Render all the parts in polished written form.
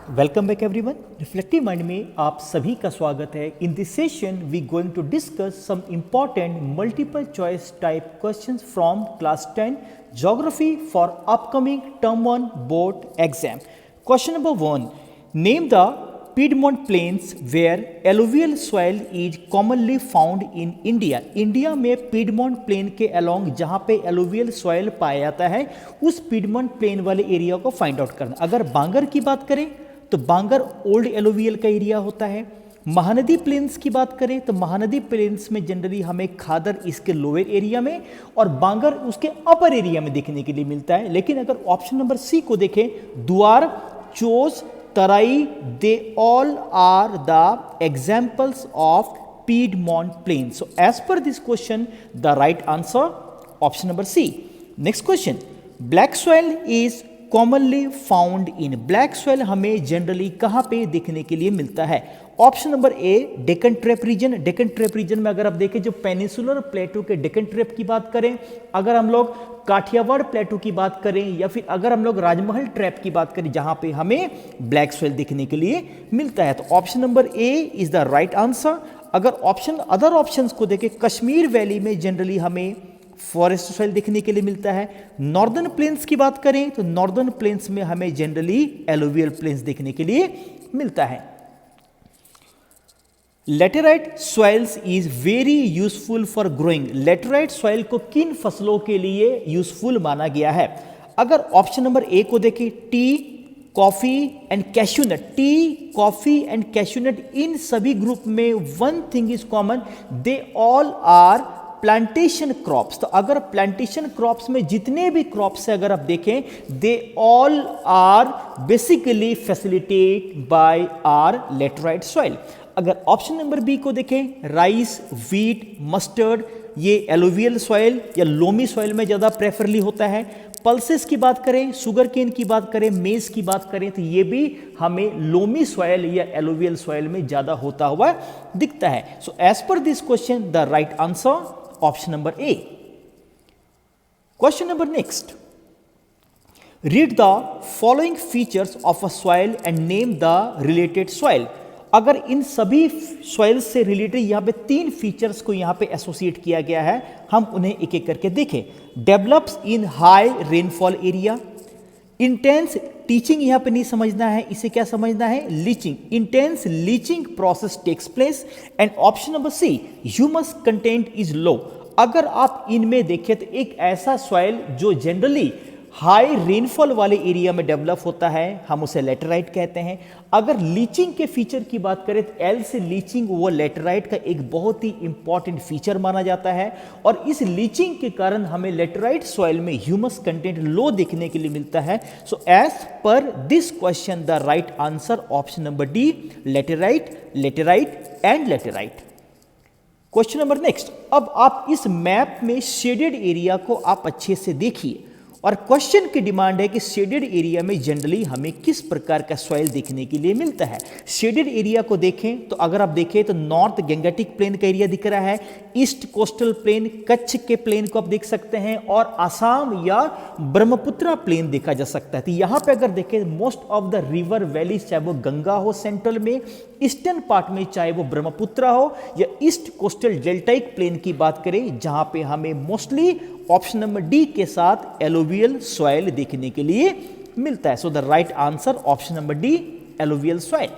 Welcome back everyone. Reflective mind में आप सभी का स्वागत है। In this session we going to discuss some important multiple choice type questions from class 10 geography for upcoming term 1 board exam. Question number 1, name the Piedmont Plains where alluvial soil is commonly found in India। India में Piedmont plane के along जहाँ पे alluvial soil पाया जाता है उस Piedmont plane वाले area को फाइंड आउट करना। अगर बांगर की बात करें तो बांगर ओल्ड एलुवियल का एरिया होता है। महानदी प्लेन्स की बात करें तो महानदी प्लेन्स में जनरली हमें खादर इसके लोअर एरिया में और बांगर उसके अपर एरिया में देखने के लिए मिलता है। लेकिन अगर ऑप्शन नंबर सी को देखें, Duar, Chos, Terai, they all are the examples of Piedmont Plain। So as per this question, the right answer option number C। Next question, black soil is commonly found in। Black soil हमें generally कहाँ पे देखने के लिए मिलता है? Option number A, Deccan trap region. Deccan trap region में अगर आप देखें जो पेनिसुलर प्लेटो के डेक्कन ट्रैप की बात करें, अगर हम लोग काठियावाड़ प्लेटो की बात करें या फिर अगर हम लोग राजमहल ट्रैप की बात करें जहां पे हमें ब्लैक सॉइल देखने के लिए मिलता है, तो option number A is the right answer. अगर अदर ऑप्शंस को देखें, कश्मीर वैली में जनरली हमें फॉरेस्ट सॉइल देखने के लिए मिलता है। नॉर्दर्न प्लेन्स की बात करें तो नॉर्दर्न प्लेन्स में हमें जनरली एलुवियल प्लेन्स देखने के लिए मिलता है। Laterite soils is very useful for growing. Laterite soil को किन फसलों के लिए यूजफुल माना गया है? अगर ऑप्शन नंबर ए को देखें, tea, coffee and cashew nut. Tea, coffee and cashew nut, इन सभी ग्रुप में one thing is common, they all are plantation crops. तो अगर प्लांटेशन क्रॉप्स में जितने भी क्रॉप्स है अगर आप देखें, they all are basically facilitate by are laterite soil. अगर ऑप्शन नंबर बी को देखें, राइस, व्हीट, मस्टर्ड, ये एलुवियल सॉइल या लोमी सॉइल में ज़्यादा प्रेफरली होता है। पल्सेस की बात करें, शुगर केन की बात करें, मेज की बात करें तो ये भी हमें लोमी सॉइल या एलुवियल सॉइल में ज़्यादा होता हुआ दिखता है। So as per this question the right answer option number A. Question number next, read the following features of a soil and name the related soil. अगर इन सभी सॉइल से रिलेटेड यहाँ पे 3 फीचर्स को यहाँ पे एसोसिएट किया गया है, हम उन्हें एक एक करके देखें। Develops in high rainfall area. Intense teaching यहाँ पे नहीं समझना है, इसे क्या समझना है? Leaching. Intense leaching process takes place. And option number C, humus content is low. अगर आप इनमें देखें तो एक ऐसा सॉइल जो जनरली हाई रेनफॉल वाले एरिया में डेवलप होता है, हम उसे लेटेराइट कहते हैं। अगर लीचिंग के फीचर की बात करें तो एल से लीचिंग वो लेटेराइट का एक बहुत ही इंपॉर्टेंट फीचर माना जाता है और इस लीचिंग के कारण हमें लेटेराइट सॉइल में ह्यूमस कंटेंट लो देखने के लिए मिलता है। So as per this question the right answer option number D, laterite, laterite and laterite. Question number next, अब आप इस मैप में शेडेड एरिया को आप अच्छे से देखिए और क्वेश्चन की डिमांड है कि शेडेड एरिया में जनरली हमें किस प्रकार का सॉइल देखने के लिए मिलता है। शेडेड एरिया को देखें तो अगर आप देखें तो नॉर्थ गंगेटिक प्लेन का एरिया दिख रहा है, ईस्ट कोस्टल प्लेन, कच्छ के प्लेन को आप देख सकते हैं और आसाम या ब्रह्मपुत्रा प्लेन देखा जा सकता है। तो यहाँ पे अगर देखें most of the river valley, चाहे वो गंगा हो सेंट्रल में, ईस्टर्न पार्ट में चाहे वो ब्रह्मपुत्रा हो या ईस्ट कोस्टल डेल्टाइक प्लेन की बात करें जहां पे हमें मोस्टली ऑप्शन नंबर डी के साथ एलुवियल सॉइल देखने के लिए मिलता है। So the right answer option number D, alluvial soil.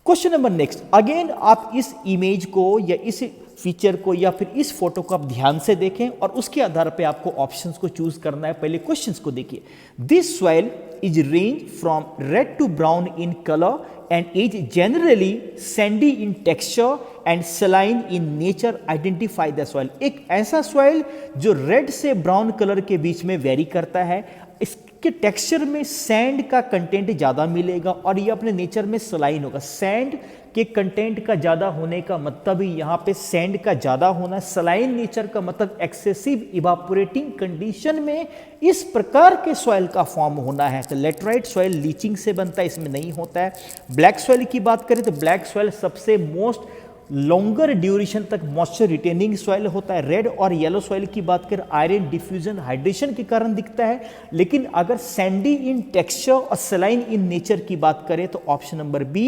Question number next, again आप इस इमेज को या इस फीचर को या फिर इस फोटो को आप ध्यान से देखें और उसके आधार पे आपको ऑप्शंस को चूज करना है। पहले क्वेश्चंस को देखिए। This soil is range from red to brown in colour and is generally sandy in texture and saline in nature। identify the soil। एक ऐसा सॉइल जो रेड से ब्राउन कलर के बीच में वेरी करता है, इसके टेक्सचर में सैंड का कंटेंट ज़्यादा मिलेगा और ये अपने नेचर में सलाइन होगा। सैंड के कंटेंट का ज़्यादा होने का मतलब ही यहाँ पे सैंड का ज़्यादा होना, सलाइन नेचर का मतलब एक्सेसिव इवापोरेटिंग कंडीशन में इस प्रकार के सॉइल का फॉर्म होना है। तो लेटेराइट सॉइल लीचिंग से बनता है, इसमें नहीं होता है। ब्लैक सॉइल की बात करें तो ब्लैक सॉइल सबसे मोस्ट लॉन्गर ड्यूरेशन तक मॉइस्चर रिटेनिंग सॉइल होता है। रेड और येलो सॉइल की बात करें आयरन डिफ्यूजन हाइड्रेशन के कारण दिखता है। लेकिन अगर सैंडी इन टेक्सचर और सलाइन इन नेचर की बात करें तो option number B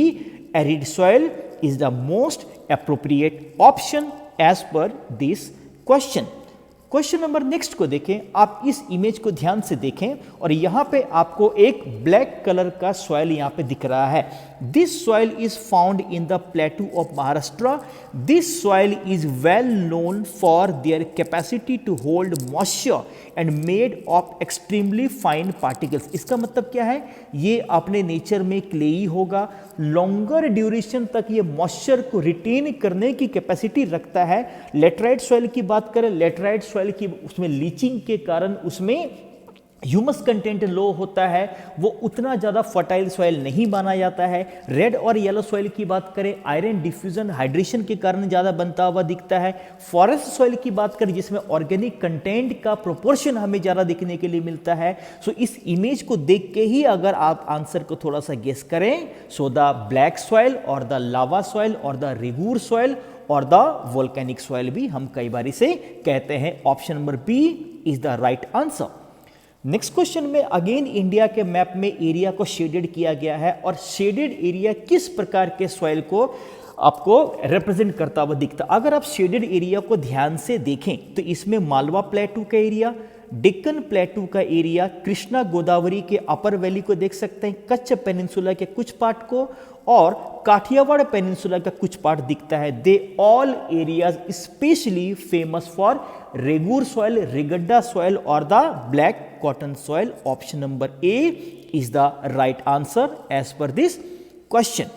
arid soil is the most appropriate option as per this question. Question number next को देखें, आप इस इमेज को ध्यान से देखें और यहां पे आपको एक ब्लैक कलर का सॉइल यहां पे दिख रहा है। This soil is found in the plateau of Maharashtra. This soil is well known for their capacity to hold moisture and made of extremely fine particles. इसका मतलब क्या है, ये अपने नेचर में क्लेई होगा, लॉन्गर ड्यूरेशन तक ये मॉइस्चर को रिटेन करने की कैपेसिटी रखता है। लेटराइट सॉइल की बात करें, लेटराइट सॉइल की उसमें लीचिंग के कारण उसमें ह्यूमस कंटेंट लो होता है, वो उतना ज़्यादा फर्टाइल सॉइल नहीं माना जाता है। रेड और येलो सॉइल की बात करें आयरन डिफ्यूजन हाइड्रेशन के कारण ज़्यादा बनता हुआ दिखता है। फॉरेस्ट सॉइल की बात करें जिसमें ऑर्गेनिक कंटेंट का प्रोपोर्शन हमें ज़्यादा देखने के लिए मिलता है। सो इस इमेज को देख के ही अगर आप आंसर को थोड़ा सा गेस करें, सो द ब्लैक सॉइल और द लावा सॉइल और द रेगूर सॉइल और द वोल्केनिक सॉइल भी हम कई बारी से कहते हैं। Option number B is the right answer. Next question में अगेन इंडिया के मैप में एरिया को शेडेड किया गया है और शेडेड एरिया किस प्रकार के सॉइल को आपको रिप्रेजेंट करता हुआ दिखता। अगर आप शेडेड एरिया को ध्यान से देखें तो इसमें मालवा प्लेटू का एरिया, डेक्कन प्लेटू का एरिया, कृष्णा गोदावरी के अपर वैली को देख सकते हैं, कच्छ पेनिनसुला के कुछ पार्ट को और काठियावाड़ पेनिनसुला का कुछ पार्ट दिखता है। They all areas specially famous for regur soil, regada soil और the black cotton soil. Option number A is the right answer as per this question.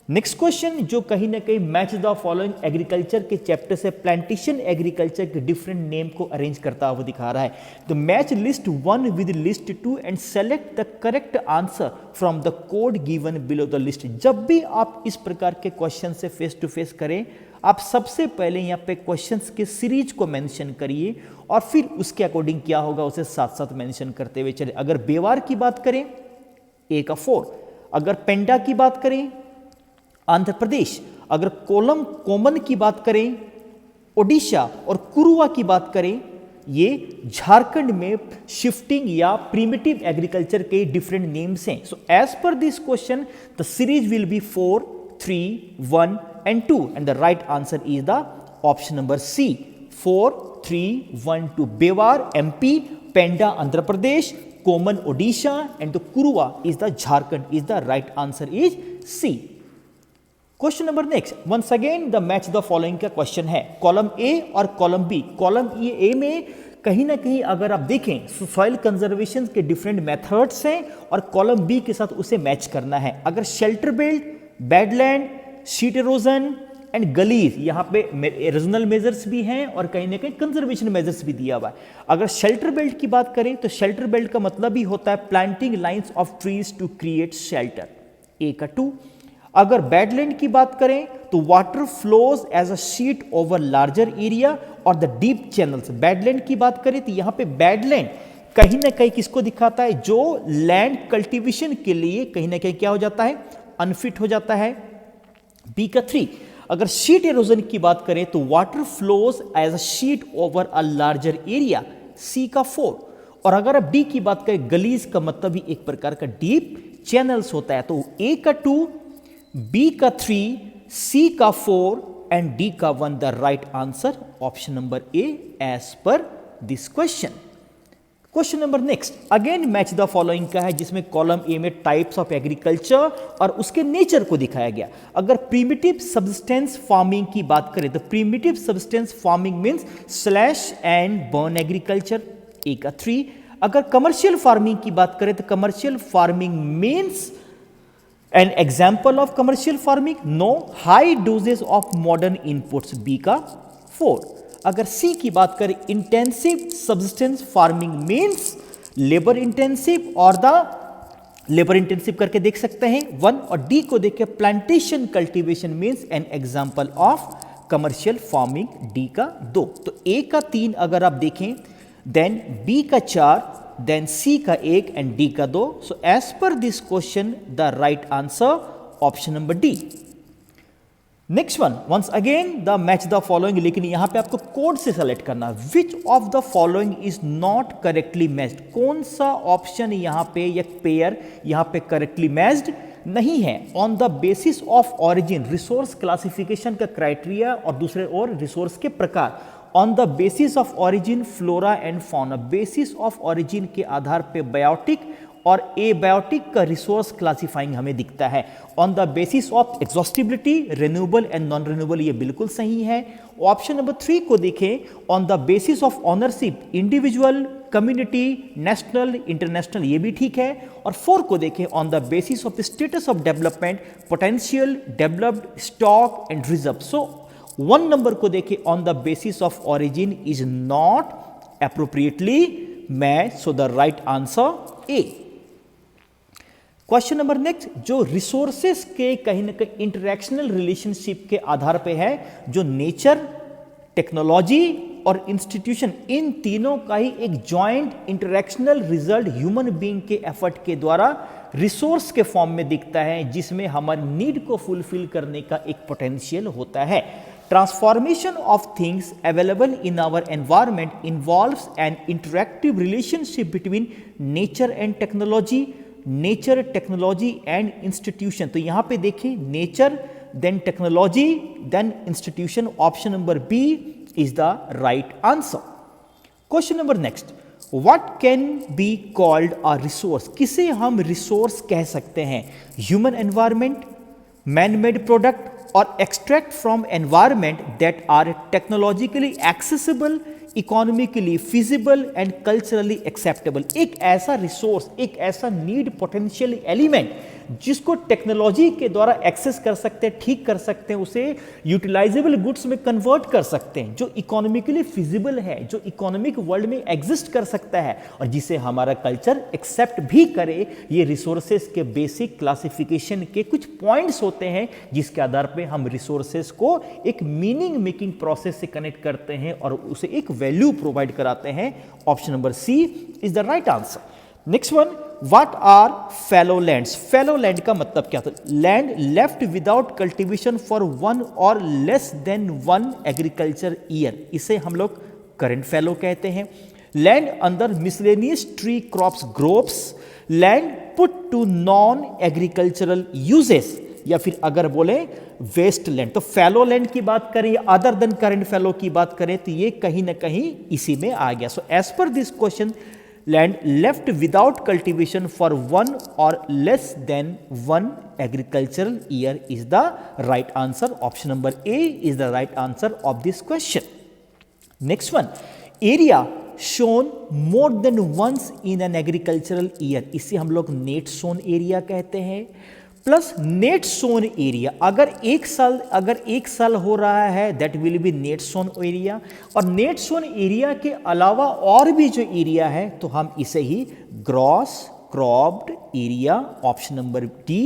Next question जो कहीं ना कहीं मैच द फॉलोइंग एग्रीकल्चर के chapter से plantation agriculture के different name को arrange करता हुआ दिखा रहा है। तो match list 1 with list 2 and select the correct answer from the code given below the list. जब भी आप इस प्रकार के क्वेश्चन से फेस टू फेस करें, आप सबसे पहले यहाँ पे क्वेश्चंस के सीरीज को मेंशन करिए और फिर उसके अकॉर्डिंग क्या होगा उसे साथ साथ मेंशन करते हुए चले। अगर बेवार की बात करें ए का 4, अगर पेंडा की बात करें आंध्र प्रदेश, अगर कोलम कोमन की बात करें ओडिशा और कुरुआ की बात करें ये झारखंड में शिफ्टिंग या प्रीमिटिव एग्रीकल्चर के डिफरेंट नेम्स हैं। So as per this question the series will be 4, 3, 1 and 2 and the right answer is the option number C 4, 3, 1, 2. Bewar MP, Penda Andhra Pradesh, Koman Odisha and the Kuruva is the Jharkhand is the right answer is C. Question number next, once again the match the following का question है। Column A और column B. Column A में कहीं ना कहीं अगर आप देखें सॉइल कंजर्वेशन के डिफरेंट मेथड्स हैं और कॉलम बी के साथ उसे मैच करना है। अगर shelter belt, badland, sheet erosion and gullies, यहाँ पे रीजनल मेजर्स भी हैं और कहीं ना कहीं कंजर्वेशन मेजर्स भी दिया हुआ है। अगर शेल्टर बेल्ट की बात करें तो शेल्टर बेल्ट का मतलब ही होता है planting lines of trees to create shelter, A का 2। अगर बैडलैंड की बात करें तो water flows as a sheet over larger area और द डीप चैनल्स। बैडलैंड की बात करें तो यहां पे बैडलैंड कहीं ना कहीं किसको दिखाता है, जो लैंड कल्टीवेशन के लिए कहीं ना कहीं क्या हो जाता है, अनफिट हो जाता है, बी का 3। अगर शीट एरोजन की बात करें तो water flows as a sheet over a larger area, C का 4। और अगर आप डी की बात करें गलीज का मतलब ही एक प्रकार का डीप चैनल्स होता है। तो ए का 2, बी का 3, सी का 4 एंड डी का 1 the right answer option number A as per this question. Question number next again match the following का है जिसमें कॉलम ए में टाइप्स ऑफ एग्रीकल्चर और उसके नेचर को दिखाया गया। अगर प्रीमिटिव सब्सटेंस फार्मिंग की बात करें तो primitive subsistence farming means slash and burn agriculture, A का 3। अगर कमर्शियल फार्मिंग की बात करें तो commercial farming means an example of commercial farming, no high doses of modern inputs, B का 4। अगर सी की बात करें intensive subsistence farming means labour intensive और द लेबर इंटेंसिव करके देख सकते हैं 1 और डी को देख के plantation cultivation means an example of commercial farming, D का 2। तो ए का 3 अगर आप देखें देन बी का 4 देन सी का 1 एंड डी का 2। So as per this question the right answer option number D. Next one, once again the match the following, लेकिन यहां पे आपको कोड से सेलेक्ट करना, which of the following is not correctly matched, कौन सा option यहां पे या पेयर यहां पे करेक्टली मैच्ड नहीं है। On the basis of origin, resource classification का क्राइटेरिया, और दूसरे ओर रिसोर्स के प्रकार। On the basis of origin flora and fauna, basis of origin के आधार पे बायोटिक और एबायोटिक का रिसोर्स क्लासिफाइंग हमें दिखता है। On the basis of exhaustibility, renewable and non renewable, ये बिल्कुल सही है। ऑप्शन नंबर 3 को देखें, on the basis of ownership, individual, community, national, international, ये भी ठीक है। और 4 को देखें, on the basis of status of development, potential, developed, stock and reserve. So 1 number को देखें, on the basis of origin is not appropriately match, so the right answer A. Question number next, जो resources के कहीं ना कहीं interactional relationship के आधार पे है, जो नेचर, टेक्नोलॉजी और इंस्टीट्यूशन, इन तीनों का ही एक joint interactional result human being के एफर्ट के द्वारा रिसोर्स के फॉर्म में दिखता है, जिसमें हमारी नीड को फुलफिल करने का एक पोटेंशियल होता है। Transformation of things available in our environment involves an interactive relationship between nature and technology, nature, technology and institution. तो यहां पे देखिए, nature, then technology, then institution. Option number B is the right answer. Question number next, what can be called a resource, किसे हम resource कह सकते हैं। Human environment, man made product, और extract from environment that are technologically accessible, economically feasible and culturally acceptable. एक ऐसा resource, एक ऐसा नीड पोटेंशियल एलिमेंट जिसको टेक्नोलॉजी के द्वारा एक्सेस कर सकते हैं, ठीक कर सकते हैं, उसे यूटिलाइजेबल गुड्स में कन्वर्ट कर सकते हैं, जो इकोनॉमिकली फिजिबल है, जो इकोनॉमिक वर्ल्ड में एग्जिस्ट कर सकता है, और जिसे हमारा कल्चर एक्सेप्ट भी करे। ये रिसोर्सेस के बेसिक क्लासिफिकेशन के कुछ पॉइंट्स होते हैं, जिसके आधार पे हम रिसोर्सेस को एक मीनिंग मेकिंग प्रोसेस से कनेक्ट करते हैं और उसे एक वैल्यू प्रोवाइड कराते हैं। Option number C is the right answer. Next one, what are fallow lands, fallow land का मतलब क्या था। Land left without cultivation for 1 और लेस देन 1 एग्रीकल्चर ईयर, इसे हम लोग करंट फैलो कहते हैं। Land under miscellaneous tree crops groves, land put to non agricultural uses, या फिर अगर बोले वेस्ट लैंड। तो फैलो लैंड की बात करें या अदर देन करंट फैलो की बात करें, तो ये कहीं ना कहीं इसी में आ गया। So as per this question, land left without cultivation for 1 और less than 1 agricultural year is the right answer. Option number A is the right answer of this question. Next one, area sown more than once in an agricultural year, इसे हम लोग net sown area कहते हैं। Plus net sown area, अगर एक साल हो रहा है, that will B net sown area. और नेट सोन एरिया के अलावा और भी जो एरिया है, तो हम इसे ही gross cropped area, option number D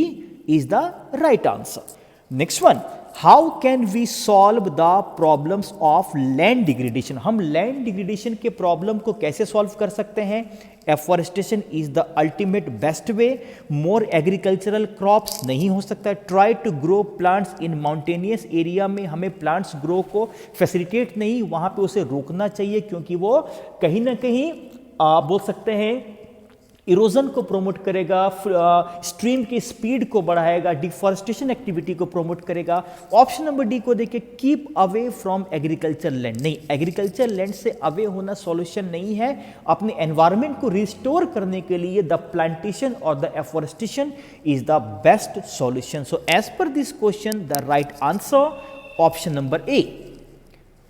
is the right answer. Next one, how can we solve the problems of land degradation, हम लैंड डिग्रेडेशन के प्रॉब्लम को कैसे सॉल्व कर सकते हैं। Afforestation is the ultimate best way, more agricultural crops नहीं हो सकता। Try to grow plants in mountainous area में हमें प्लांट्स ग्रो को फैसिलिटेट नहीं, वहां पे उसे रोकना चाहिए, क्योंकि वो कहीं ना कहीं बोल सकते हैं इरोजन को प्रोमोट करेगा, स्ट्रीम की स्पीड को बढ़ाएगा, डिफॉरेस्टेशन एक्टिविटी को प्रोमोट करेगा। ऑप्शन नंबर डी को देखिए, keep away from agriculture land, नहीं, एग्रीकल्चर लैंड से अवे होना सॉल्यूशन नहीं है। अपने एनवायरनमेंट को रिस्टोर करने के लिए द प्लांटेशन और the afforestation is the best solution. So as per this question the right answer option number A.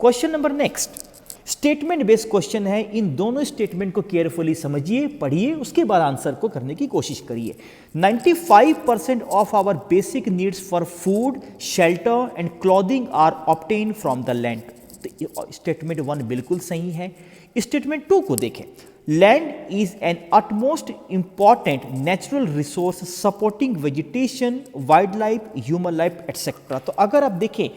Question number next, statement based question है। इन दोनों स्टेटमेंट को केयरफुली समझिए, पढ़िए, उसके बाद आंसर को करने की कोशिश करिए। 95% of our basic needs for food, shelter and clothing are obtain from the land. तो स्टेटमेंट 1 बिल्कुल सही है। स्टेटमेंट 2 को देखें, land is an utmost important natural resource supporting vegetation, wild life, human life etcetera. तो अगर आप देखें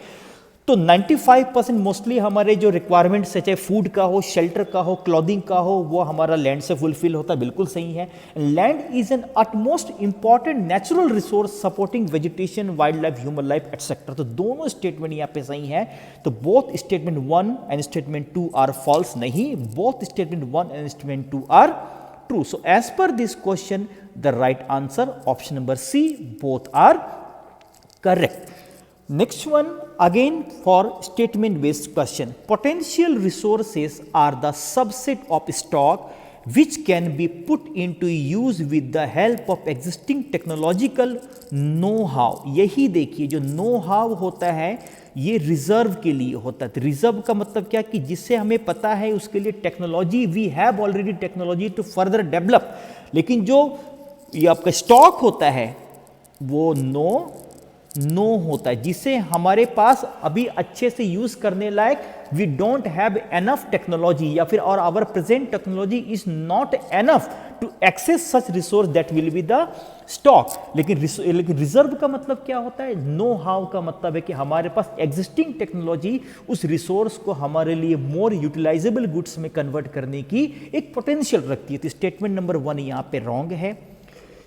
तो 95% मोस्टली हमारे जो रिक्वायरमेंट्स है, चाहे फूड का हो, शेल्टर का हो, क्लॉथिंग का हो, वो हमारा लैंड से फुलफिल होता है, बिल्कुल सही है। Land is an utmost important natural resource supporting vegetation, wild life, human life etcetera. तो दोनों स्टेटमेंट यहाँ पे सही है। तो both statement 1 and statement 2 are false नहीं, both statement 1 and statement 2 are true. So as per this question the right answer option number C, both are correct. Next one again for statement based question. Potential resources are the subset of stock which can be put into use with the help of existing technological know-how. यही देखिए जो know-how होता है ये reserve के लिए होता है। रिजर्व का मतलब क्या कि जिससे हमें पता है उसके लिए technology, we have already technology to further develop. लेकिन जो ये आपका स्टॉक होता है वो नो होता है, जिसे हमारे पास अभी अच्छे से यूज करने लायक we don't have enough technology, या फिर और our present technology is not enough to access such resource that will be the stock. लेकिन रिजर्व का मतलब क्या होता है? नो हाउ का मतलब है कि हमारे पास एग्जिस्टिंग टेक्नोलॉजी उस रिसोर्स को हमारे लिए मोर यूटिलाइजेबल गुड्स में कन्वर्ट करने की एक पोटेंशियल रखती है। तो स्टेटमेंट नंबर 1 यहां पे रॉन्ग है।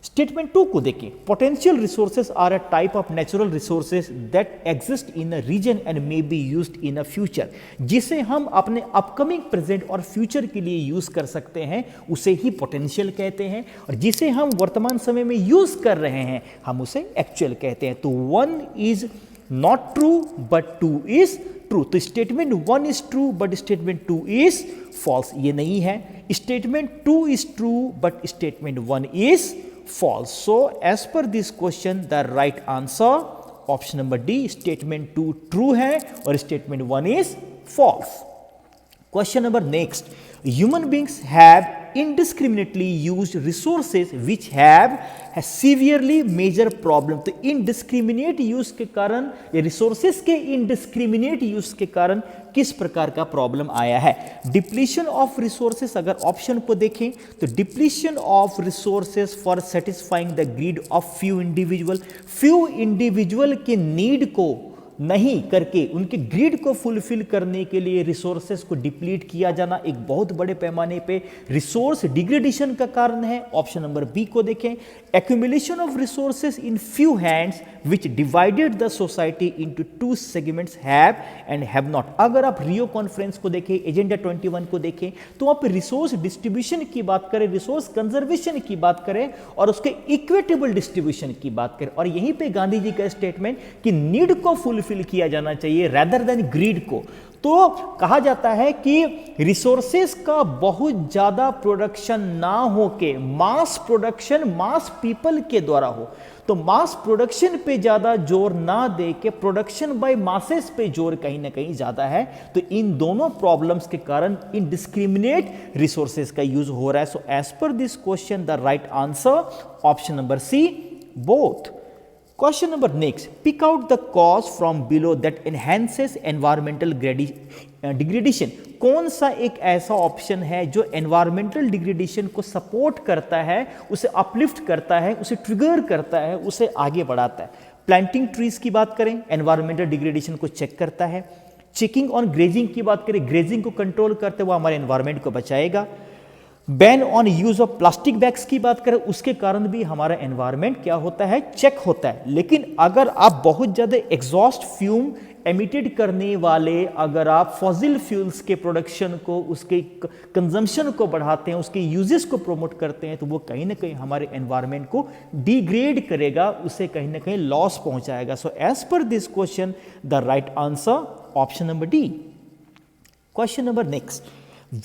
स्टेटमेंट 2 को देखें, potential resources are a type of natural resources that exist in a region and may be used in a future, जिसे हम अपने अपकमिंग, प्रेजेंट और फ्यूचर के लिए यूज कर सकते हैं, उसे ही पोटेंशियल कहते हैं। और जिसे हम वर्तमान समय में यूज कर रहे हैं हम उसे एक्चुअल कहते हैं। तो 1 is not true but 2 is true. तो statement 1 is true but statement 2 is false, ये नहीं है। Statement 2 is true but statement 1 is false. So as per this question the right answer option number D, statement 2 true है और statement 1 is false. Question number next, human beings have indiscriminately used resources which have severely major problem. तो indiscriminate use के कारण या resources के indiscriminate use के कारण किस प्रकार का प्रॉब्लम आया है? डिप्लीशन ऑफ रिसोर्सेस, अगर ऑप्शन को देखें तो depletion of resources for satisfying the greed of few individual के नीड को नहीं करके उनके ग्रीड को फुलफिल करने के लिए रिसोर्सेस को डिप्लीट किया जाना एक बहुत बड़े पैमाने पे रिसोर्स डिग्रेडेशन का कारण है। ऑप्शन नंबर बी को देखें, accumulation of resources in few hands which divided the society into 2 segments have and have not. अगर आप रियो कॉन्फ्रेंस को देखें, एजेंडा 21 को देखें, तो आप रिसोर्स डिस्ट्रीब्यूशन की बात करें, रिसोर्स कंजर्वेशन की बात करें और उसके इक्विटेबल डिस्ट्रीब्यूशन की बात करें। और यहीं पे गांधी जी का स्टेटमेंट कि नीड को फुलफिल किया जाना चाहिए रेदर देन ग्रीड को। तो कहा जाता है कि रिसोर्सेस का बहुत ज्यादा प्रोडक्शन ना हो के मास प्रोडक्शन मास पीपल के द्वारा हो, तो मास प्रोडक्शन पे ज्यादा जोर ना दे के प्रोडक्शन बाय मासेस पे जोर कहीं ना कहीं ज्यादा है। तो इन दोनों प्रॉब्लम्स के कारण इनडिस्क्रिमिनेट रिसोर्सेस का यूज हो रहा है। So as per this question the right answer option number C, both. Question number next, pick out the cause from below that enhances environmental degradation. कौन सा एक ऐसा ऑप्शन है जो environmental degradation को सपोर्ट करता है, उसे अपलिफ्ट करता है, उसे ट्रिगर करता है, उसे आगे बढ़ाता है? प्लांटिंग ट्रीज की बात करें, एनवायरमेंटल डिग्रेडेशन को चेक करता है। चेकिंग ऑन ग्रेजिंग की बात करें, ग्रेजिंग को कंट्रोल करते हुए हमारे एनवायरमेंट को बचाएगा। Ban on use of plastic bags की बात करें, उसके कारण भी हमारा एनवायरमेंट क्या होता है, चेक होता है। लेकिन अगर आप बहुत ज्यादा एग्जॉस्ट फ्यूम एमिटेड करने वाले, अगर आप फॉसिल फ्यूल्स के प्रोडक्शन को, उसके कंजम्पशन को बढ़ाते हैं, उसके यूजेस को प्रमोट करते हैं, तो वो कहीं ना कहीं हमारे एनवायरमेंट को डिग्रेड करेगा, उसे कहीं ना कहीं लॉस पहुंचाएगा। So as per this question the right answer option number D. Question number next,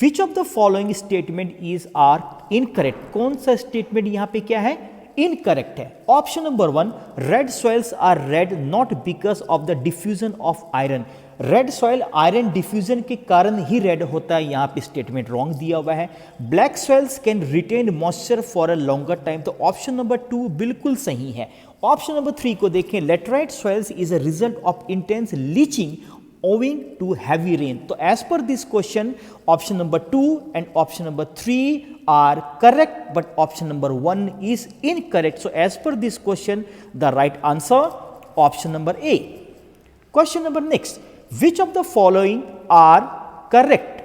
which of the following statement is are incorrect? कौन सा स्टेटमेंट यहां पे क्या है, इनकरेक्ट है? Option number 1, red soils are red not because of the diffusion of iron. Red soil iron diffusion के कारण ही red होता है, यहां पे स्टेटमेंट रॉन्ग दिया हुआ है। Black soils can retain moisture for a longer time, तो ऑप्शन नंबर 2 बिल्कुल सही है। ऑप्शन नंबर 3 को देखें, laterite soils is a result of intense leaching owing to heavy rain. So as per this question, option number 2 and option number 3 are correct, but option number 1 is incorrect. So as per this question, the right answer option number A. Question number next, which of the following are correct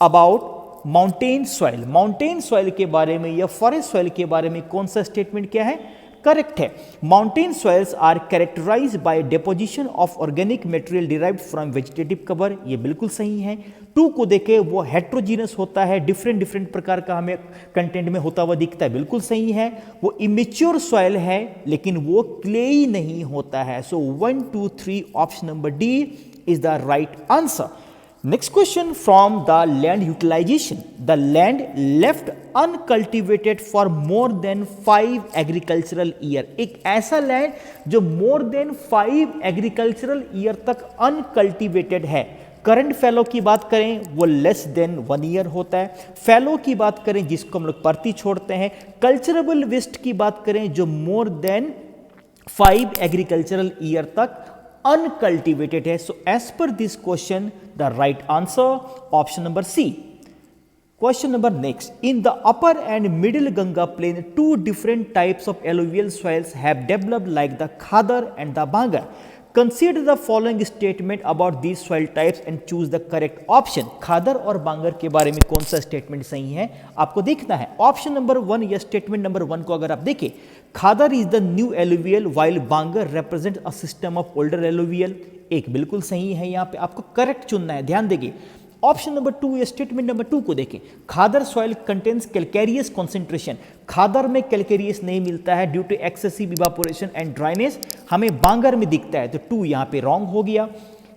about mountain soil? Mountain soil के बारे में या forest soil के बारे में कौन सा statement क्या है? करेक्ट है। Mountain soils are characterised by deposition of organic material derived from vegetative cover, ये बिल्कुल सही है। 2 को देखें, वो हेट्रोजीनस होता है, डिफरेंट प्रकार का हमें कंटेंट में होता हुआ दिखता है, बिल्कुल सही है। वो इमेच्योर सॉइल है लेकिन वो क्लेई नहीं होता है। सो 1 2 3 option number D is the right answer. Next question from the land utilization. The land left uncultivated for more than 5 agricultural year. एक ऐसा लैंड जो more than 5 agricultural year तक uncultivated है। करंट फैलो की बात करें वो लेस देन 1 ईयर होता है। फैलो की बात करें जिसको हम लोग परती छोड़ते हैं। कल्चरेबल वेस्ट की बात करें जो मोर देन 5 एग्रीकल्चरल ईयर तक uncultivated है। So as per this question, the right answer option number C. Question number next. In the upper and middle Ganga plain, 2 different types of alluvial soils have developed like the Khadar and the Bangar. Consider the following statement about these soil types and choose the correct option. खादर और बांगर के बारे में कौन सा statement सही है आपको देखना है। ऑप्शन नंबर 1 या स्टेटमेंट नंबर 1 को अगर आप देखें, khadar is the new alluvial while bangar represent a system of older alluvial, एक बिल्कुल सही है। यहाँ पे आपको करेक्ट चुनना है, ध्यान देंगे। ऑप्शन नंबर 2 या स्टेटमेंट नंबर 2 को देखें, khadar soil contains calcareous concentration, khadar में कैल्केरियस नहीं मिलता है due to excessive evaporation and dryness, हमें बांगर में दिखता है, तो 2 यहाँ पे रॉन्ग हो गया।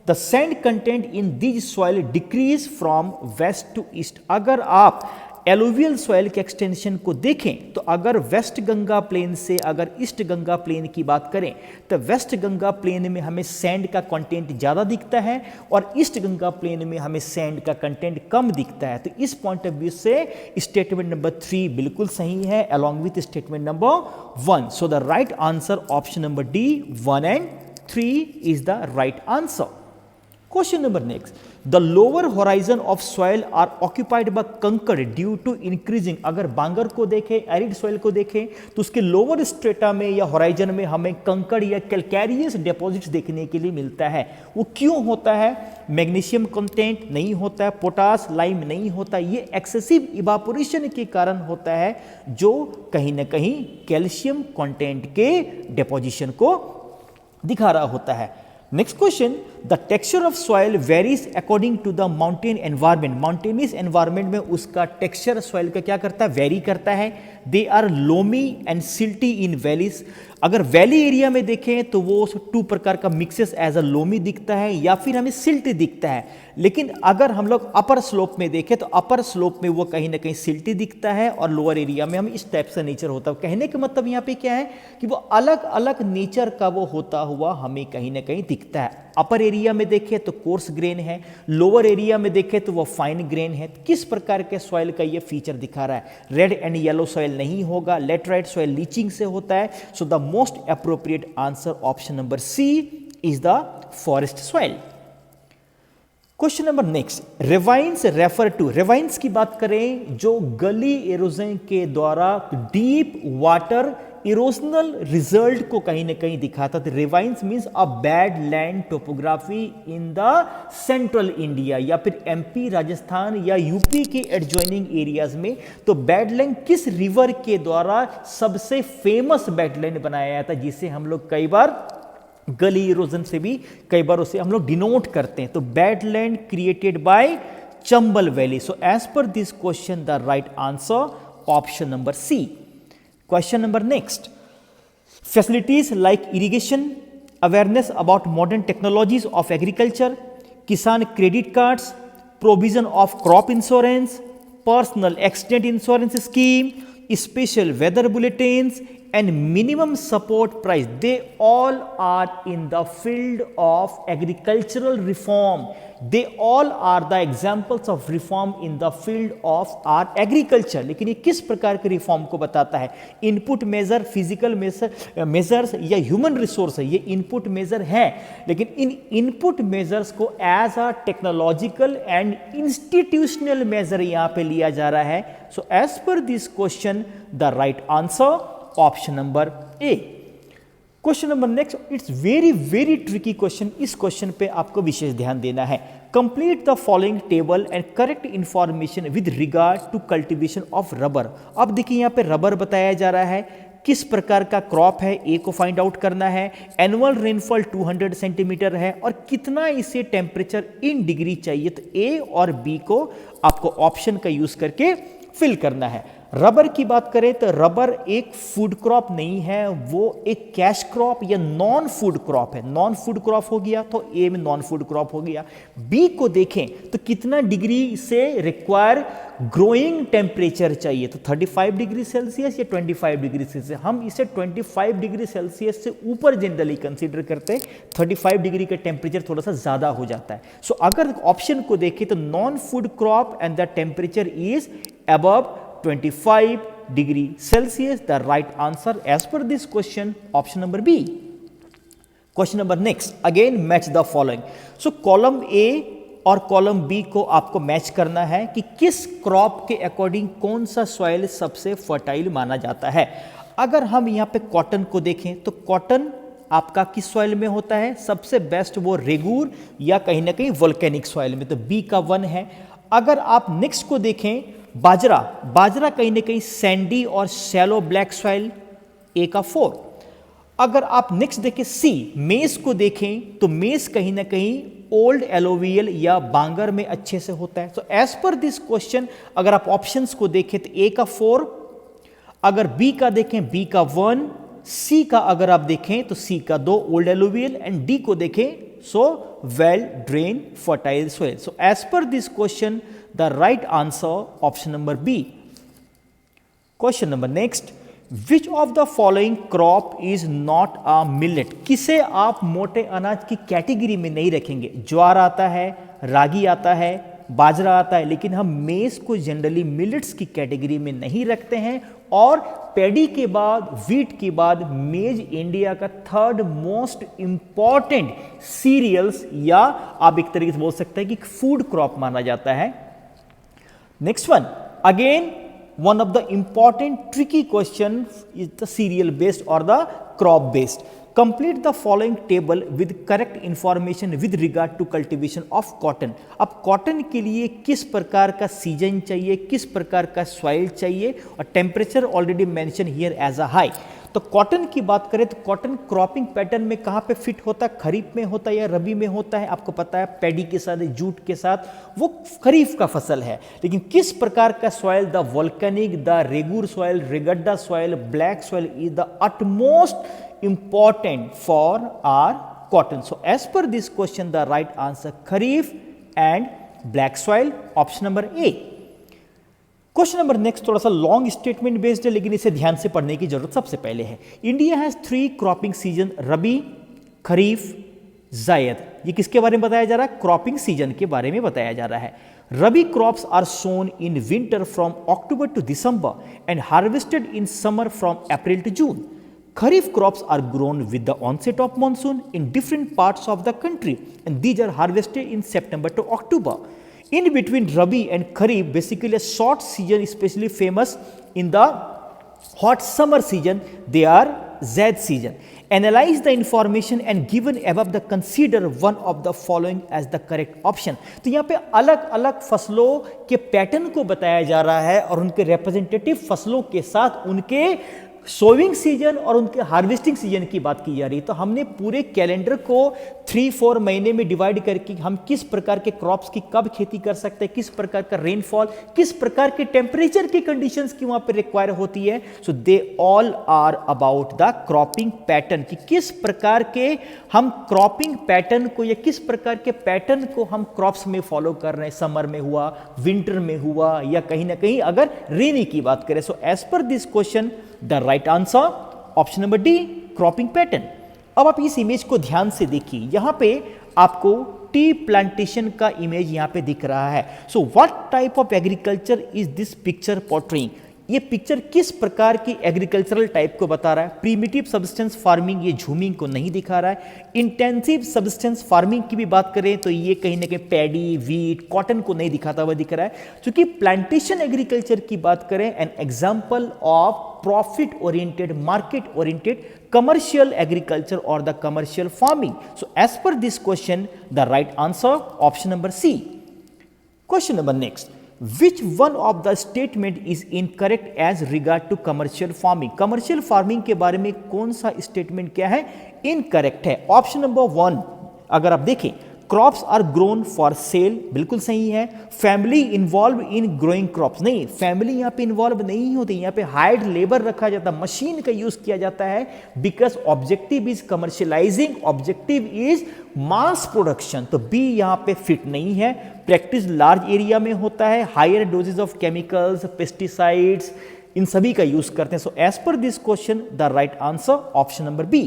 The sand content in this soil decrease from west to east. अगर आप एलुवियल सॉइल के एक्सटेंशन को देखें तो अगर वेस्ट गंगा प्लेन से अगर ईस्ट गंगा प्लेन की बात करें तो वेस्ट गंगा प्लेन में हमें सैंड का कंटेंट ज़्यादा दिखता है और ईस्ट गंगा प्लेन में हमें सैंड का कंटेंट कम दिखता है। तो इस पॉइंट ऑफ व्यू से स्टेटमेंट नंबर 3 बिल्कुल सही है along with statement number 1। So the right answer option number D 1 and 3 is the right answer. Question number next. The lower horizon of soil are occupied by कंकड़ due to increasing। अगर बांगर को देखें, arid soil को देखें तो उसके lower strata में या होराइजन में हमें कंकड़ या कैल्केरियस डिपॉजिट्स देखने के लिए मिलता है। वो क्यों होता है? मैग्नीशियम कंटेंट नहीं होता है, पोटास लाइम नहीं होता, ये एक्सेसिव इवापोरेशन के कारण होता है जो कहीं ना कहीं कैल्शियम कंटेंट के डिपोजिशन को दिखा रहा होता है। Next question, the texture of soil varies according to the mountain environment. Mountainous environment में उसका टेक्सचर सॉइल का क्या करता है? वेरी करता है। They are loamy and silty in valleys. अगर वैली एरिया में देखें तो वो 2 प्रकार का मिक्सेस एज अ लोमी दिखता है या फिर हमें सिल्टी दिखता है। लेकिन अगर हम लोग अपर स्लोप में देखें तो अपर स्लोप में वो कहीं ना कहीं सिल्टी दिखता है और लोअर एरिया में हमें इस टाइप से नेचर होता है। कहने का मतलब यहाँ पे क्या है कि वो अलग अलग नेचर का वो होता हुआ हमें कहीं ना कहीं दिखता है। अपर एरिया में देखें तो कोर्स ग्रेन है, लोअर एरिया में देखें तो वो फाइन ग्रेन है। किस प्रकार के सॉइल का ये फीचर दिखा रहा है? रेड एंड येलो सॉइल नहीं होगा, लेटराइट सॉइल लीचिंग से होता है। So the most appropriate answer option number C is the forest soil. Question number next, ravines refer to. Ravines की बात करें जो गली एरोजन के द्वारा डीप वाटर इरोजनल रिजल्ट को कहीं ना कहीं दिखाता था। Ravines means a bad land topography in the central India या फिर एमपी, राजस्थान या यूपी के एडजॉइनिंग एरियाज में। तो बैडलैंड किस रिवर के द्वारा सबसे फेमस बैडलैंड बनाया गया था, जिसे हम लोग कई बार गली इरोजन से भी कई बार उसे हम लोग डिनोट करते हैं। तो badland created by Chambal valley. So as per this question the right answer option number C. Question number next, facilities like irrigation, awareness about modern technologies of agriculture, Kisan credit cards, provision of crop insurance, personal accident insurance scheme, special weather bulletins and minimum support price, they all are in the field of agricultural reform. They all are the examples of reform in the field of our agriculture. लेकिन ये किस प्रकार के reform को बताता है? Input measure, physical measures या human resource है? ये इनपुट मेजर है, लेकिन इन इनपुट मेजर्स को as a technological and institutional measure यहाँ पे लिया जा रहा है। So as per this question the right answer option number A. Question number next, it's very very tricky question. इस क्वेश्चन पे आपको विशेष ध्यान देना है। Complete the following table and correct information with regard to cultivation of rubber. अब देखिए यहाँ पे रबर बताया जा रहा है, किस प्रकार का क्रॉप है, ए को फाइंड आउट करना है। एनुअल रेनफॉल 200 सेंटीमीटर है और कितना इसे टेम्परेचर इन डिग्री चाहिए, तो ए और बी को आपको ऑप्शन का यूज करके फिल करना है। रबर की बात करें तो रबर एक फूड क्रॉप नहीं है, वो एक कैश क्रॉप या नॉन फूड क्रॉप है। नॉन फूड क्रॉप हो गया तो ए में नॉन फूड क्रॉप हो गया। बी को देखें तो कितना डिग्री से रिक्वायर ग्रोइंग टेम्परेचर चाहिए, तो 35 डिग्री सेल्सियस या 25 डिग्री सेल्सियस। हम इसे 25 डिग्री सेल्सियस से ऊपर जनरली कंसीडर करते हैं, 35 डिग्री का टेम्परेचर थोड़ा सा ज्यादा हो जाता है। सो अगर ऑप्शन को देखें तो non food crop and the temperature is above 25 degree Celsius. The right answer as per this question, option number B. Question number next, again match the following. So column A और column B को आपको match करना है कि किस crop के according कौन सा सॉइल सबसे फर्टाइल माना जाता है। अगर हम यहाँ पे कॉटन को देखें तो कॉटन आपका किस सॉइल में होता है, सबसे बेस्ट वो रेगूर या कहीं ना कहीं वोल्केनिक सॉइल में, तो बी का 1 है। अगर आप नेक्स्ट को देखें बाजरा, बाजरा कहीं ना कहीं सैंडी और शैलो ब्लैक सॉइल, ए का 4। अगर आप नेक्स्ट देखें सी, मेस को देखें तो मेस कहीं ना कहीं ओल्ड एलोवियल या बांगर में अच्छे से होता है। तो एज पर दिस क्वेश्चन अगर आप ऑप्शंस को देखें तो ए का 4, अगर बी का देखें बी का 1, सी का अगर आप देखें तो सी का 2 ओल्ड एलोवियल एंड डी को देखें so well drain fertile soil. So as per this question the right answer option number B. Question number next, which of the following crop is not a millet? किसे आप मोटे अनाज की category में नहीं रखेंगे। ज्वार आता है, रागी आता है, बाजरा आता है, लेकिन हम मेज को जनरली मिलेट्स की कैटेगरी में नहीं रखते हैं। और पैडी के बाद, व्हीट के बाद मेज इंडिया का 3rd मोस्ट इंपॉर्टेंट सीरियल्स या आप एक तरीके से बोल सकते हैं कि फूड क्रॉप माना जाता है। Next one, again one of the important tricky question is the cereal based or the crop based. Complete the following table with correct information with regard to cultivation of cotton. अब cotton के लिए किस प्रकार का season चाहिए, किस प्रकार का सॉइल चाहिए, और temperature already mention here as a high. तो कॉटन की बात करें तो कॉटन क्रॉपिंग पैटर्न में कहाँ पे फिट होता है, खरीफ में होता है या रबी में होता है। आपको पता है पैडी के साथ, जूट के साथ, वो खरीफ का फसल है। लेकिन किस प्रकार का soil, the volcanic, the regur soil, regada soil, black soil is the utmost important for our cotton. So as per this question the right answer kharif and black soil, option number A. Question number next थोड़ा सा long statement based है, लेकिन इसे ध्यान से पढ़ने की जरूरत सबसे पहले है। इंडिया हैज 3 क्रॉपिंग सीजन, रबी, खरीफ, जायद। ये किसके बारे में बताया जा रहा है, क्रॉपिंग सीजन के बारे में बताया जा रहा है। Rabi crops are sown in winter from October to December and harvested in summer from April to June. Kharif crops are grown with the onset of monsoon in different parts of the country and these are harvested in September to October. In between Rabi and Kharif, basically a short season, especially famous in the hot summer season, they are Zaid season. Analyze the information and given above the consider one of the following as the correct option. तो यहाँ पे अलग अलग फसलों के pattern को बताया जा रहा है और उनके रिप्रेजेंटेटिव फसलों के साथ उनके सोविंग सीजन और उनके हार्वेस्टिंग सीजन की बात की जा रही है। तो हमने पूरे कैलेंडर को 3-4 महीने में डिवाइड करके हम किस प्रकार के क्रॉप्स की कब खेती कर सकते हैं, किस प्रकार का रेनफॉल, किस प्रकार के टेम्परेचर की कंडीशंस की वहां पर रिक्वायर होती है। So they all are about the cropping pattern, कि किस प्रकार के हम क्रॉपिंग पैटर्न को या किस प्रकार के पैटर्न को हम क्रॉप्स में फॉलो कर रहे हैं। समर में हुआ, विंटर में हुआ, या कहीं ना कहीं अगर रेनी की बात करें। So as per this question the right answer option number D, cropping pattern. अब आप इस इमेज को ध्यान से देखिए, यहां पे आपको टी प्लांटेशन का इमेज यहां पे दिख रहा है। So what type of agriculture is this picture portraying? ये पिक्चर किस प्रकार की एग्रीकल्चरल टाइप को बता रहा है? प्रीमिटिव सब्सटेंस फार्मिंग, ये झूमिंग को नहीं दिखा रहा है। इंटेंसिव सब्सटेंस फार्मिंग की भी बात करें तो ये कहीं ना कहीं पैडी, वीट, कॉटन को नहीं दिखाता हुआ दिख रहा है। क्योंकि प्लांटेशन एग्रीकल्चर की बात करें, N example of profit oriented, market oriented commercial agriculture or the commercial farming? So as per this question, the right answer option number C. Question number next. Which one of the statement is incorrect as regard to commercial farming? Commercial farming के बारे में कौन सा statement क्या है, incorrect है? Option number 1 अगर आप देखें, crops are grown for sale, बिल्कुल सही है। Family involve in growing crops, नहीं, फैमिली यहाँ पे इन्वॉल्व नहीं होती, यहाँ पे हायर्ड लेबर रखा जाता है, मशीन का यूज किया जाता है, because objective is commercialising, objective is mass production. तो बी यहाँ पे फिट नहीं है। प्रैक्टिस लार्ज एरिया में होता है, higher doses of chemicals, pesticides, इन सभी का यूज करते हैं। So as per this question the right answer option number B.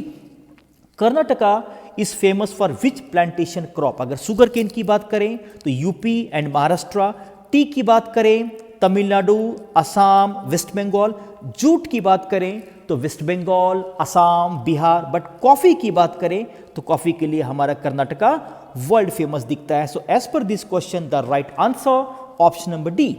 Karnataka is famous for which plantation crop? अगर शुगर केन की बात करें तो यूपी एंड महाराष्ट्र, टी की बात करें तमिलनाडु, असम, वेस्ट बंगाल, जूट की बात करें तो waste Bengal, Assam, Bihar, but coffee की बात करें तो कॉफी के लिए हमारा कर्नाटका वर्ल्ड फेमस दिखता है। So as per this question the right answer option number D.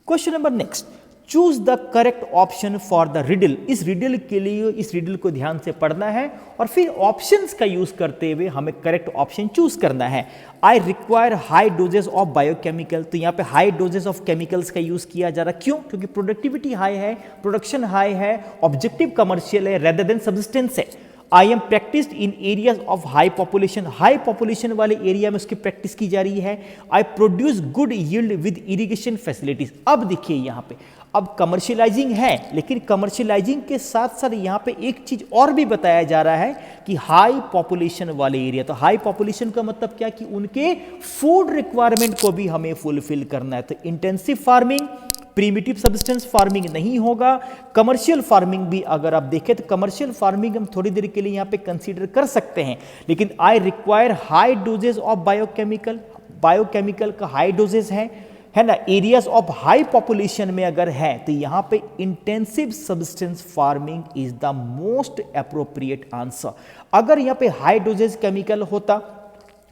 Question number next, choose the correct option for the riddle. इस रिडल के लिए इस रिडल को ध्यान से पढ़ना है और फिर ऑप्शंस का यूज करते हुए हमें करेक्ट ऑप्शन चूज करना है। आई require high doses of biochemical, तो यहाँ पे हाई डोजेस ऑफ केमिकल्स का यूज किया जा रहा है, क्यों? क्योंकि प्रोडक्टिविटी हाई है, प्रोडक्शन हाई है, ऑब्जेक्टिव कमर्शियल है रेदर देन सब्सटेंस है। I am practised in areas of high population, high population वाले एरिया में उसकी प्रैक्टिस की जा रही है। I produce good yield with irrigation facilities. अब देखिए यहाँ पे अब कमर्शियलाइजिंग है, लेकिन कमर्शियलाइजिंग के साथ साथ यहाँ पे एक चीज और भी बताया जा रहा है कि हाई पॉपुलेशन वाले एरिया। तो हाई पॉपुलेशन का मतलब क्या कि उनके फूड रिक्वायरमेंट को भी हमें फुलफिल करना है। तो intensive farming, primitive subsistence farming नहीं होगा। कमर्शियल फार्मिंग भी अगर आप देखें तो कमर्शियल फार्मिंग हम थोड़ी देर के लिए यहाँ पे कंसीडर कर सकते हैं, लेकिन I require high doses of biochemical, biochemical का हाई डोजेज है ना, एरियाज ऑफ हाई पॉपुलेशन में अगर है तो यहां पे intensive subsistence farming is the most appropriate answer. अगर यहां पे हाई डोजेज केमिकल होता,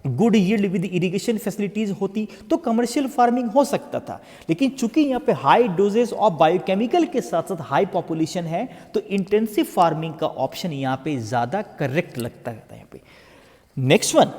good yield with irrigation facilities होती तो कमर्शियल फार्मिंग हो सकता था, लेकिन चूंकि यहां पे हाई डोजेज ऑफ बायोकेमिकल के साथ साथ हाई पॉपुलेशन है तो इंटेंसिव फार्मिंग का ऑप्शन यहां पे ज्यादा करेक्ट लगता है यहां पे। Next one,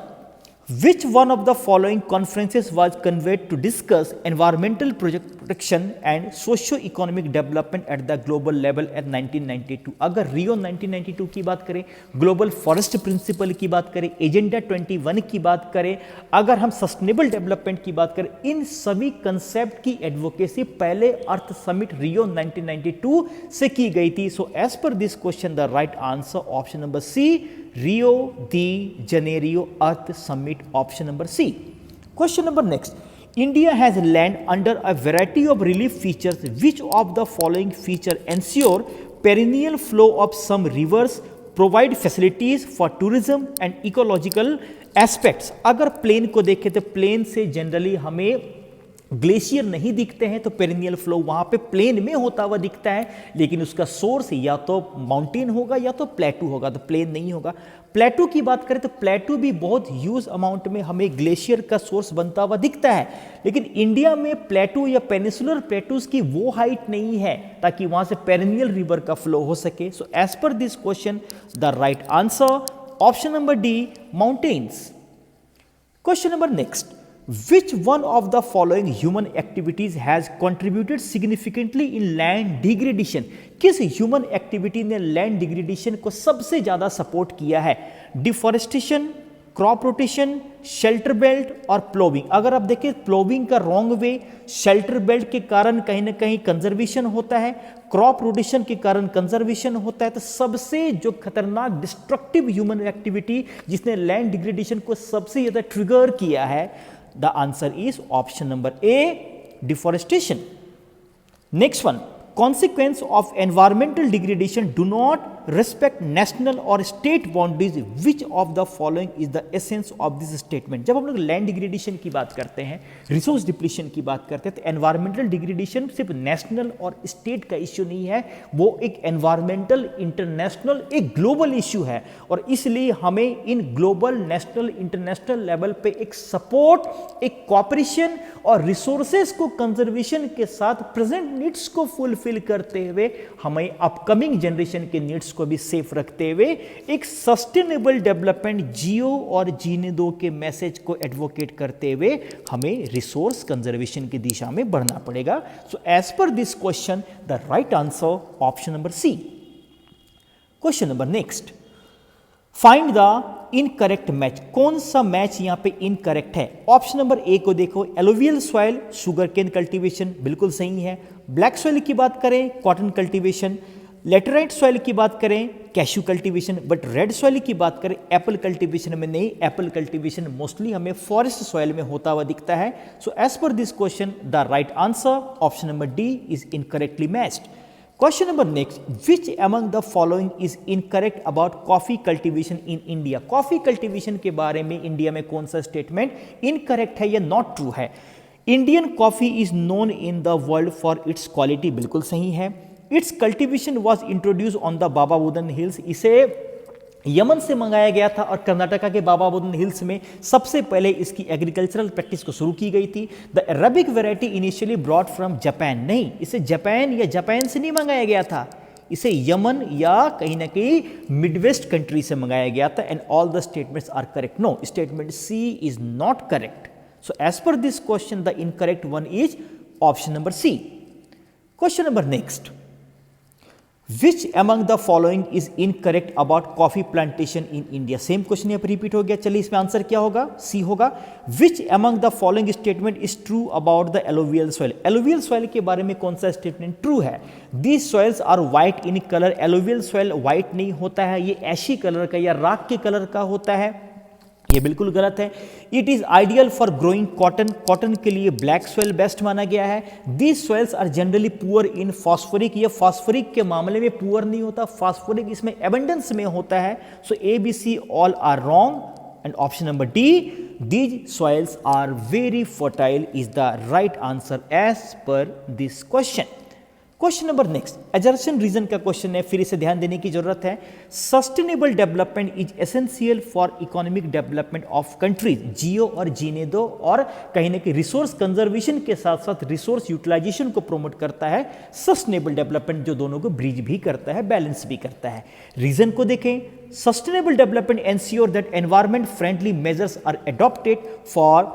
which one of the following conferences was convened to discuss environmental protection and socio-economic development at the global level at 1992? अगर रियो 1992 की बात करें, ग्लोबल फॉरेस्ट प्रिंसिपल की बात करें, एजेंडा 21 की बात करें, अगर हम सस्टेनेबल डेवलपमेंट की बात करें, इन सभी कंसेप्ट की एडवोकेसी पहले अर्थ समिट रियो 1992 से की गई थी। So as per this question the right answer option number C, Rio de Janeiro Earth Summit, option number C. Question number next, India has land under a variety of relief features, which of the following feature ensure perennial flow of some rivers, provide facilities for tourism and ecological aspects. अगर plain को देखें तो plane से generally हमें glacier नहीं दिखते हैं, तो पेरिनियल फ्लो वहां पे प्लेन में होता हुआ दिखता है, लेकिन उसका सोर्स या तो माउंटेन होगा या तो प्लेटू होगा, तो प्लेन नहीं होगा। प्लेटू की बात करें तो प्लेटू भी बहुत ह्यूज अमाउंट में हमें ग्लेशियर का सोर्स बनता हुआ दिखता है, लेकिन इंडिया में प्लेटू या पेनिसुलर प्लेटूज की वो हाइट नहीं है ताकि वहां से पेरिनियल रिवर का फ्लो हो सके। So as per this question the right answer option number D, mountains. Question number next, which one of the following human activities has contributed significantly in land degradation? किस human activity ने land degradation को सबसे ज्यादा support किया है? Deforestation, crop rotation, shelter belt और प्लोविंग। अगर आप देखें प्लोविंग का रॉन्ग वे, शेल्टर बेल्ट के कारण कहीं ना कहीं कंजर्वेशन होता है, क्रॉप रोटेशन के कारण कंजर्वेशन होता है, तो सबसे जो खतरनाक डिस्ट्रक्टिव ह्यूमन एक्टिविटी जिसने लैंड डिग्रेडेशन को सबसे ज्यादा ट्रिगर किया है, the answer is option number A, deforestation. Next one, consequence of environmental degradation do not respect national or state boundaries. Which of the following is the essence of this statement? जब हम लोग land degradation की बात करते हैं, resource depletion की बात करते हैं, तो एनवायरमेंटल डिग्रेडेशन सिर्फ नेशनल और स्टेट का इश्यू नहीं है, वो एक एनवायरमेंटल, इंटरनेशनल, एक ग्लोबल इश्यू है, और इसलिए हमें in global, national, international level पे एक सपोर्ट, एक कॉपरेशन और रिसोर्सेज को कंजर्वेशन के साथ प्रेजेंट नीड्स को फुलफिल करते हुए हमें अपकमिंग जनरेशन के नीड्स को भी सेफ रखते हुए एक सस्टेनेबल डेवलपमेंट जियो और जीने दो के मैसेज को एडवोकेट करते हुए हमें रिसोर्स कंजर्वेशन की दिशा में बढ़ना पड़ेगा। So as per this question the right answer option number C. Question number next, find the incorrect match. कौन सा मैच यहां पे इनकरेक्ट है? ऑप्शन नंबर ए को देखो, alluvial soil sugarcane cultivation, बिल्कुल सही है। ब्लैक सॉइल की बात करें कॉटन कल्टीवेशन, लेटेराइट सॉइल की बात करें cashew cultivation, but red soil की बात करें एप्पल कल्टीवेशन में नहीं। एप्पल कल्टीवेशन मोस्टली हमें फॉरेस्ट सॉइल में होता हुआ दिखता है। So as per this question the right answer option number D is incorrectly matched. Question number next, which among the following is incorrect about coffee cultivation in India? Coffee cultivation के बारे में India में कौन सा statement incorrect है या not true है? Indian coffee is known in the world for its quality, बिल्कुल सही है। It's cultivation was introduce on the Baba Budan hills, इसे यमन से मंगाया गया था और कर्नाटका के बाबा बुदन हिल्स में सबसे पहले इसकी एग्रीकल्चरल प्रैक्टिस को शुरू की गई थी। The Arabic variety initially brought from Japan, नहीं, इसे जापान या जापान से नहीं मंगाया गया था, इसे यमन या कहीं ना कहीं मिडवेस्ट कंट्री से मंगाया गया था। And all the statements are correct. No, statement C is not correct. So as per this question the incorrect one is option number C. Question number next, Which among the following is incorrect about coffee plantation in India? Same question यहाँ पर repeat हो गया। चलिए इसमें answer क्या होगा? सी होगा। Which among the following statement is true about the alluvial soil? alluvial soil के बारे में कौन सा स्टेटमेंट ट्रू है? These soils are white in color. alluvial soil white नहीं होता है, ये ऐशी कलर का या राख के कलर का होता है, ये बिल्कुल गलत है। It is ideal for growing cotton, cotton के लिए ब्लैक सॉइल बेस्ट माना गया है। These soils are generally poor in phosphoric, ये फॉस्फोरिक के मामले में पुअर नहीं होता, फॉस्फोरिक इसमें एबंडेंस में होता है। So A B C all are wrong and option number D, these soils are very fertile is the right answer as per this question. Question number next, assertion reason का question है, फिर इसे ध्यान देने की जरूरत है। Sustainable development is essential for economic development of countries, जियो और जीने दो, और कहीं ना कहीं रिसोर्स कंजर्वेशन के साथ साथ रिसोर्स यूटिलाइजेशन को प्रमोट करता है। सस्टेनेबल डेवलपमेंट जो दोनों को ब्रिज भी करता है, बैलेंस भी करता है। रीजन को देखें, sustainable development ensure that environment friendly measures are adopted for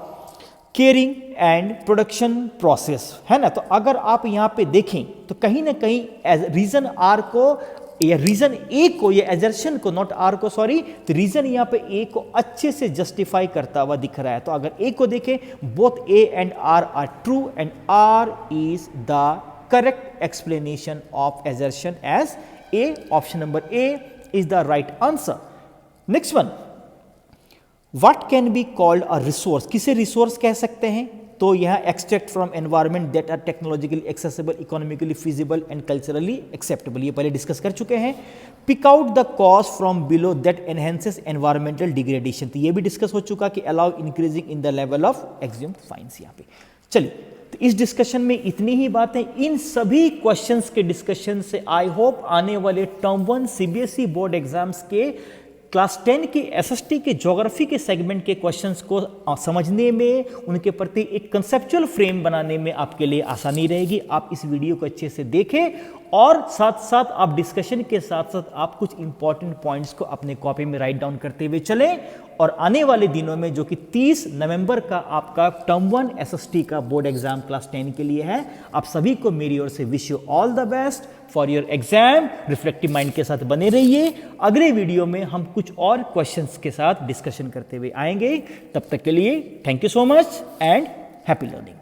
caring and production process, है ना। तो अगर आप यहां पे देखें तो कहीं ना कहीं रीजन आर को या रीजन ए को या एजर्शन को, नॉट आर को, सॉरी, तो रीजन यहां पे ए को अच्छे से जस्टिफाई करता हुआ दिख रहा है। तो अगर ए को देखें, both A and R true and R is the correct explanation of assertion as A. Option number A is the right answer. Next one, What can be called a resource? किसे resource कह सकते हैं? तो यह extract from environment that are technologically accessible, economically feasible and culturally acceptable, ये पहले discuss कर चुके हैं। Pick out the cause from below that enhances environmental degradation, तो ये भी डिस्कस हो चुका कि allow increasing in the level of exhumed fines. यहाँ पे चलिए, तो इस डिस्कशन में इतनी ही बातें। इन सभी क्वेश्चंस के डिस्कशन से आई होप आने वाले टर्म 1 सीबीएसई बोर्ड एग्जाम्स के क्लास 10 के एसएसटी के ज्योग्राफी के सेगमेंट के क्वेश्चंस को समझने में, उनके प्रति एक कंसेप्चुअल फ्रेम बनाने में आपके लिए आसानी रहेगी। आप इस वीडियो को अच्छे से देखें और साथ साथ आप डिस्कशन के साथ साथ आप कुछ इंपॉर्टेंट पॉइंट्स को अपने कॉपी में राइट डाउन करते हुए चलें। और आने वाले दिनों में जो कि 30 नवंबर का आपका टर्म 1 एसएसटी का बोर्ड एग्जाम क्लास 10 के लिए है, आप सभी को मेरी ओर से wish you all the best for your exam. Reflective mind के साथ बने रहिए। अगले वीडियो में हम कुछ और क्वेश्चंस के साथ डिस्कशन करते हुए आएंगे। तब तक के लिए thank you so much and happy learning.